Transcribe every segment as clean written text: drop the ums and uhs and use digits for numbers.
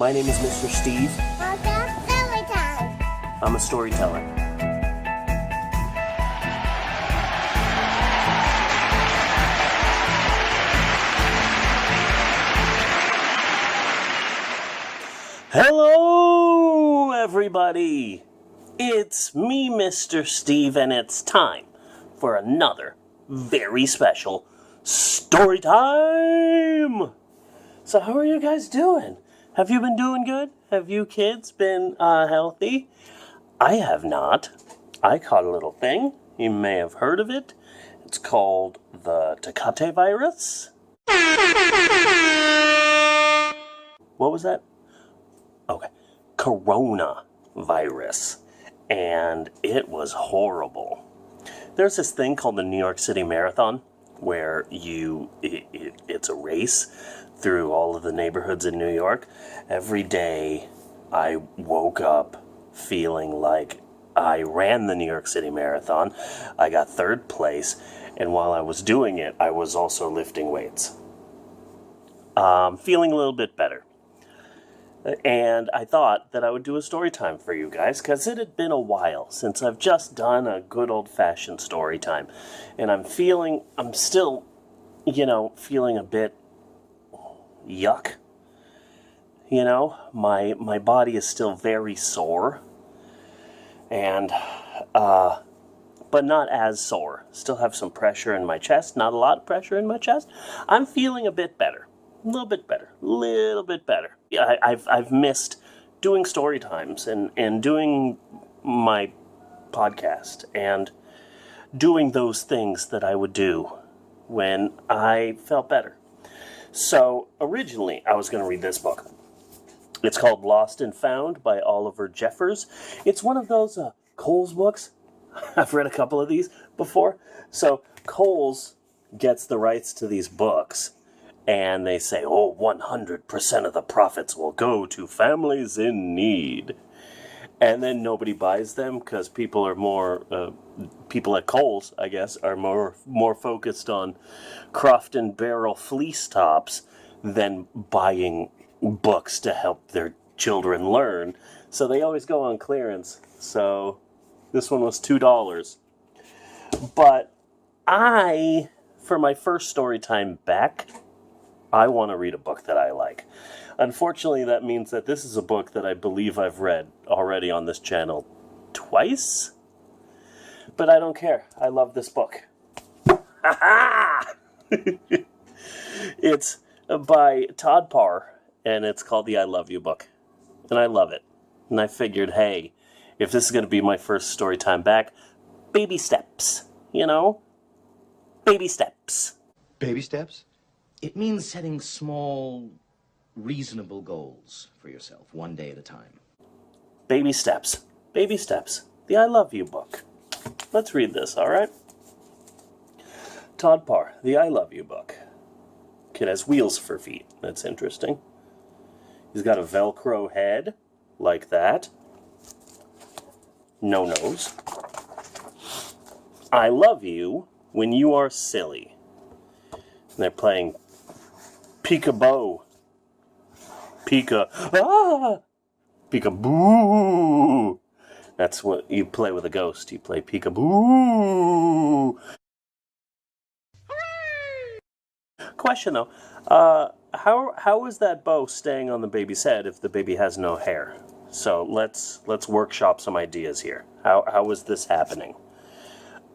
My name is Mr. Steve. I'm a storyteller. Hello, everybody. It's me, Mr. Steve, and it's time for another very special story time. So how are you guys doing? Have you been doing good? Have you kids been healthy? I have not. I caught a little thing. You may have heard of it. It's called the Tecate virus. What was that? Okay. Coronavirus. And it was horrible. There's this thing called the New York City Marathon where it's a race through all of the neighborhoods in New York. Every day I woke up feeling like I ran the New York City Marathon. I got third place, and while I was doing it, I was also lifting weights. Feeling a little bit better. And I thought that I would do a story time for you guys, because it had been a while since I've just done a good old-fashioned story time. And I'm still, feeling a bit yuck. My body is still very sore. And, but not as sore. Still have some pressure in my chest, not a lot of pressure in my chest. I'm feeling a bit better. A little bit better. Yeah, I've missed doing story times and doing my podcast and doing those things that I would do when I felt better. So originally I was going to read this book. It's called Lost and Found by Oliver Jeffers. It's one of those Coles books. I've read a couple of these before. So Coles gets the rights to these books. And they say, 100% of the profits will go to families in need. And then nobody buys them because people at Kohl's, I guess, are more focused on Croft and Barrel fleece tops than buying books to help their children learn. So they always go on clearance. So this one was $2. But for my first story time back, I want to read a book that I like. Unfortunately, that means that this is a book that I believe I've read already on this channel twice. But I don't care. I love this book. It's by Todd Parr, and it's called the I Love You book. And I love it. And I figured, hey, if this is going to be my first story time back, baby steps, Baby steps. Baby steps? It means setting small, reasonable goals for yourself, one day at a time. Baby steps. Baby steps. The I Love You book. Let's read this, all right? Todd Parr, the I Love You book. Kid has wheels for feet. That's interesting. He's got a Velcro head, like that. No nose. I love you when you are silly. And they're playing peekaboo. Peekaboo. That's what you play with a ghost. You play peekaboo. Question though, how is that bow staying on the baby's head if the baby has no hair? So let's workshop some ideas here. How is this happening?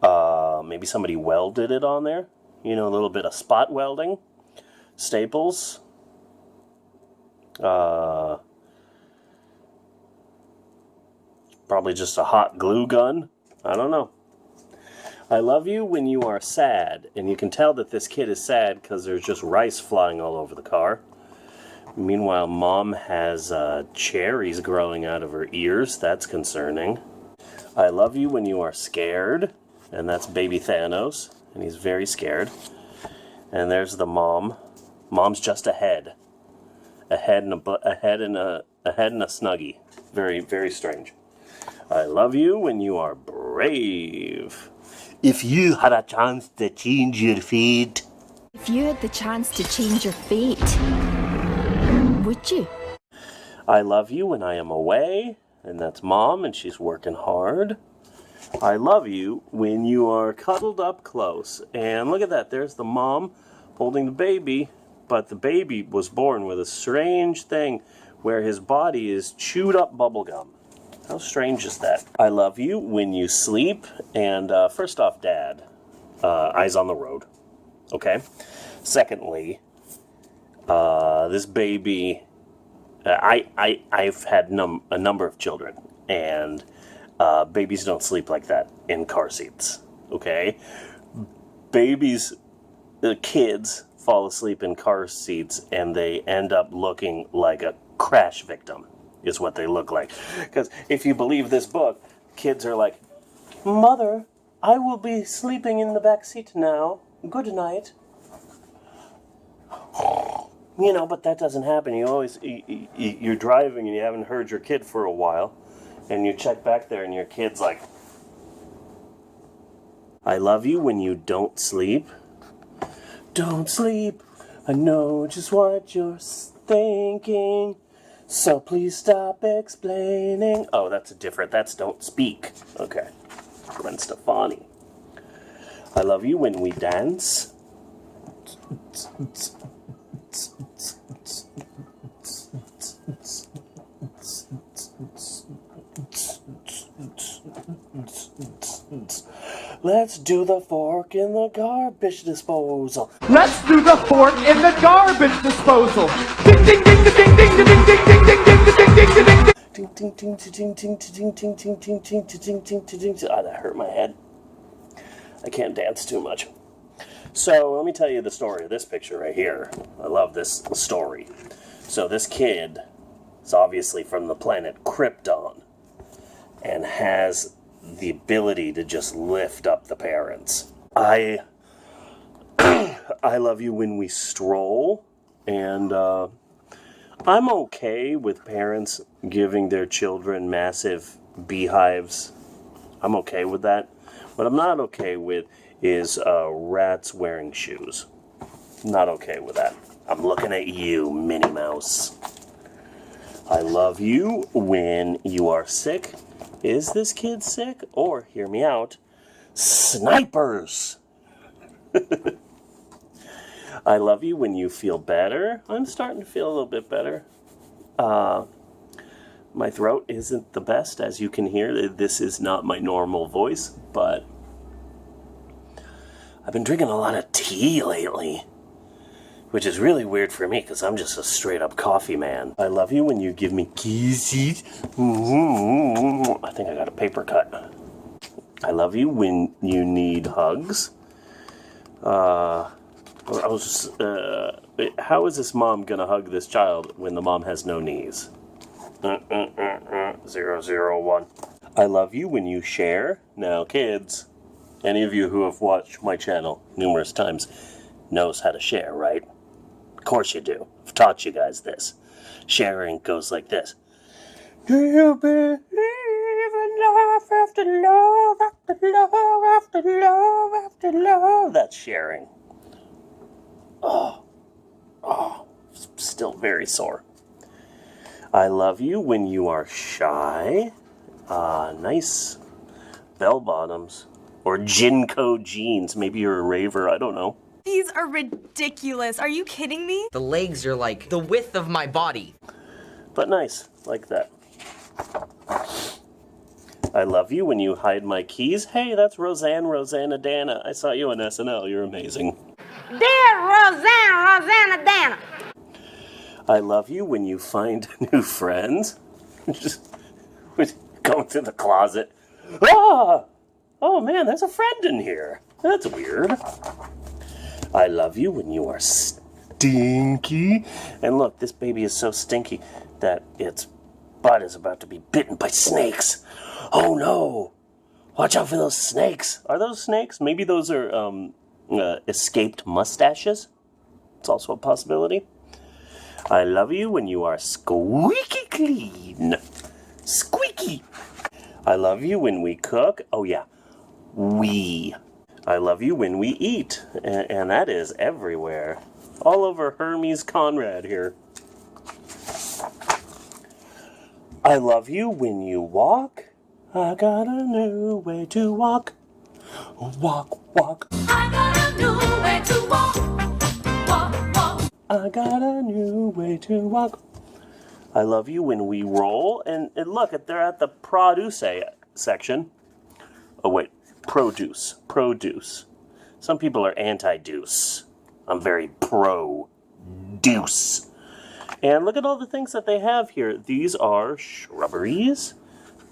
Maybe somebody welded it on there. A little bit of spot welding. Staples. Probably just a hot glue gun. I don't know. I love you when you are sad. And you can tell that this kid is sad because there's just rice flying all over the car. Meanwhile, Mom has cherries growing out of her ears. That's concerning. I love you when you are scared. And that's baby Thanos. And he's very scared. And there's the mom. Mom's just a head. A head and a snuggie. Very, very strange. I love you when you are brave. If you had a chance to change your fate. If you had the chance to change your fate, would you? I love you when I am away, and that's Mom, and she's working hard. I love you when you are cuddled up close. And look at that, there's the mom holding the baby, but the baby was born with a strange thing where his body is chewed up bubblegum. How strange is that? I love you when you sleep, and first off, Dad, eyes on the road, okay? Secondly, this baby, I've had a number of children, and babies don't sleep like that in car seats, okay? Babies, kids fall asleep in car seats and they end up looking like a crash victim, is what they look like. Because if you believe this book, kids are like, Mother, I will be sleeping in the back seat now. Good night. You know, but that doesn't happen. You're driving and you haven't heard your kid for a while. And you check back there and your kid's like, I love you when you don't sleep. Don't sleep. I know just what you're thinking. So please stop explaining. Oh, that's don't speak. Okay. Gwen Stefani. I love you when we dance. Let's do the fork in the garbage disposal. Let's do the fork in the garbage disposal. Ding ding ding ding ding ding ding ding ding ding ding ding ding ding ding. Ding ding ding ding ding ding ding ding ding ding ding ding ding ding. Ah, that hurt my head. I can't dance too much. So let me tell you the story of this picture right here. I love this story. So this kid is obviously from the planet Krypton and has the ability to just lift up the parents. I love you when we stroll, and I'm okay with parents giving their children massive beehives. I'm okay with that. What I'm not okay with is rats wearing shoes. Not okay with that. I'm looking at you, Minnie Mouse. I love you when you are sick. Is this kid sick? Or, hear me out, snipers! I love you when you feel better. I'm starting to feel a little bit better. My throat isn't the best, as you can hear. This is not my normal voice, but I've been drinking a lot of tea lately, which is really weird for me because I'm just a straight up coffee man. I love you when you give me kisses. I think I got a paper cut. I love you when you need hugs. How is this mom gonna hug this child when the mom has no knees? 001. I love you when you share. Now, kids, any of you who have watched my channel numerous times knows how to share, right? Of course you do. I've taught you guys this. Sharing goes like this. Do you believe in love after love after love after love after love? That's sharing. Oh, still very sore. I love you when you are shy. Nice bell bottoms. Or Jinko jeans. Maybe you're a raver, I don't know. These are ridiculous. Are you kidding me? The legs are like the width of my body. But nice, like that. I love you when you hide my keys. Hey, that's Rosanna Dana. I saw you on SNL. You're amazing. Dear Rosanna Dana. I love you when you find new friends. Just going through the closet. Ah! Oh man, there's a friend in here. That's weird. I love you when you are stinky. And look, this baby is so stinky that its butt is about to be bitten by snakes. Oh no! Watch out for those snakes. Are those snakes? Maybe those are escaped mustaches. It's also a possibility. I love you when you are squeaky clean. Squeaky. I love you when we cook. Oh yeah, we. I love you when we eat. And that is everywhere. All over Hermes Conrad here. I love you when you walk. I got a new way to walk. Walk, walk. I got a new way to walk. Walk, walk. I got a new way to walk. I love you when we roll. And look, they're at the produce section. Oh, wait. Produce. Produce. Some people are anti-deuce. I'm very pro-deuce. And look at all the things that they have here. These are shrubberies.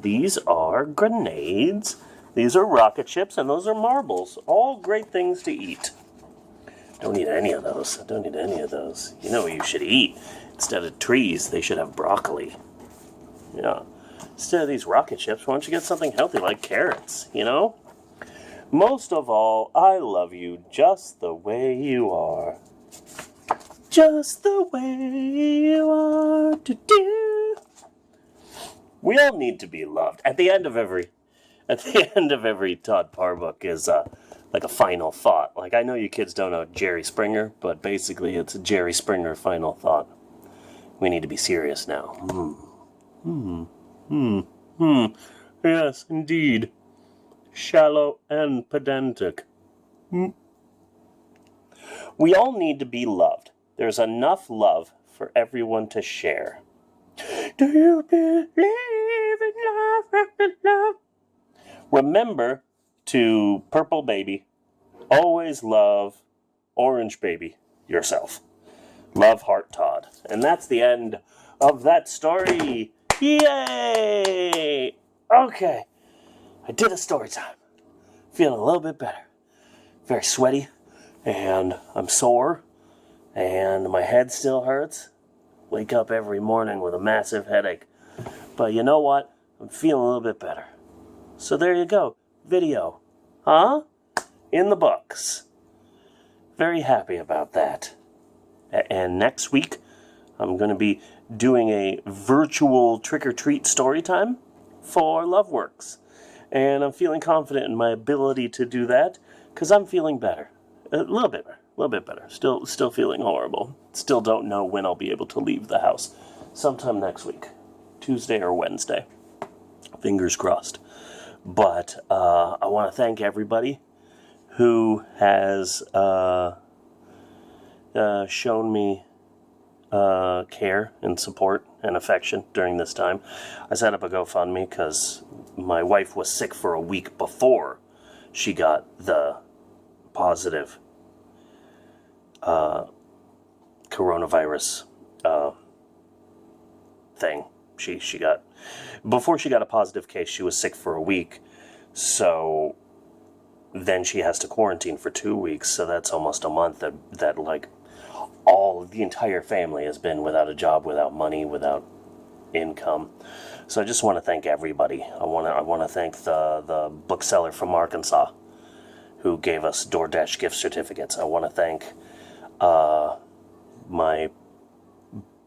These are grenades. These are rocket ships. And those are marbles. All great things to eat. Don't eat any of those. Don't eat any of those. You know what you should eat? Instead of trees, they should have broccoli. Yeah. Instead of these rocket ships, why don't you get something healthy like carrots, you know? Most of all, I love you just the way you are. Just the way you are. Do-do. We all need to be loved. At the end of every Todd Parr book is like a final thought. Like, I know you kids don't know Jerry Springer, but basically it's a Jerry Springer final thought. We need to be serious now. Yes, indeed. Shallow and pedantic. We all need to be loved. There's enough love for everyone to share. Do you believe in love? Remember to Purple Baby, always love Orange Baby yourself. Love, Heart, Todd. And that's the end of that story. Yay! Okay. I did a story time. Feeling a little bit better. Very sweaty. And I'm sore. And my head still hurts. Wake up every morning with a massive headache. But you know what? I'm feeling a little bit better. So there you go. Video. Huh? In the books. Very happy about that. And next week, I'm going to be doing a virtual trick-or-treat story time for Loveworks. And I'm feeling confident in my ability to do that because I'm feeling better. A little bit better. Still feeling horrible. Still don't know when I'll be able to leave the house. Sometime next week. Tuesday or Wednesday. Fingers crossed. But I want to thank everybody who has shown me care and support and affection during this time. I set up a GoFundMe because my wife was sick for a week before she got the positive coronavirus thing. She got, before she got a positive case, she was sick for a week. So then she has to quarantine for 2 weeks. So that's almost a month that like the entire family has been without a job, without money, without income. So I just want to thank everybody. I want to thank the bookseller from Arkansas who gave us DoorDash gift certificates. I want to thank my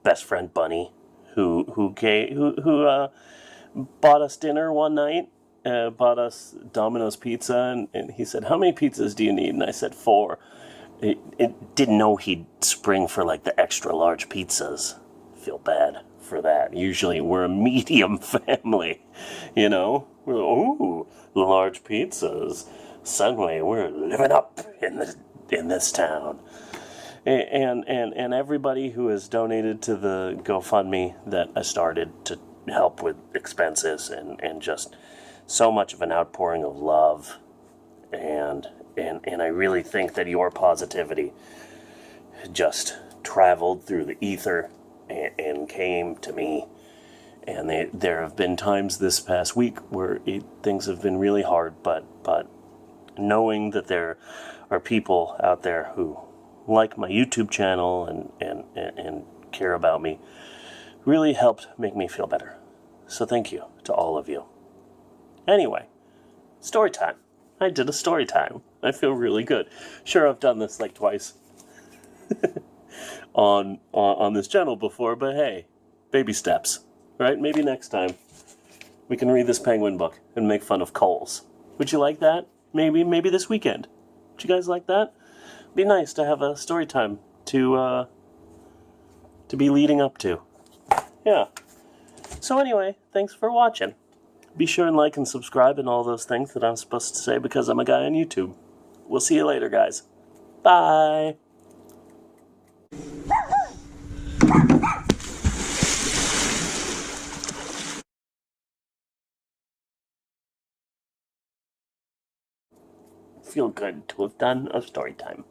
best friend Bunny who bought us dinner one night. Bought us Domino's pizza, and he said, "How many pizzas do you need?" And I said 4. It didn't know he'd spring for like the extra large pizzas. Feel bad for that. Usually we're a medium family, you know. We're ooh, large pizzas. Suddenly we're living up in this town. And everybody who has donated to the GoFundMe that I started to help with expenses and just so much of an outpouring of love and I really think that your positivity just traveled through the ether and came to me. And there have been times this past week where things have been really hard, but knowing that there are people out there who like my YouTube channel and care about me really helped make me feel better. So thank you to all of you. Anyway, story time. I did a story time. I feel really good. Sure, I've done this like twice on this channel before, but hey, baby steps, right? Maybe next time we can read this penguin book and make fun of Coles. Would you like that? Maybe this weekend. Would you guys like that? It'd be nice to have a story time to be leading up to. Yeah. So anyway, thanks for watching. Be sure and like and subscribe and all those things that I'm supposed to say because I'm a guy on YouTube. We'll see you later, guys. Bye. Feel good to have done a story time.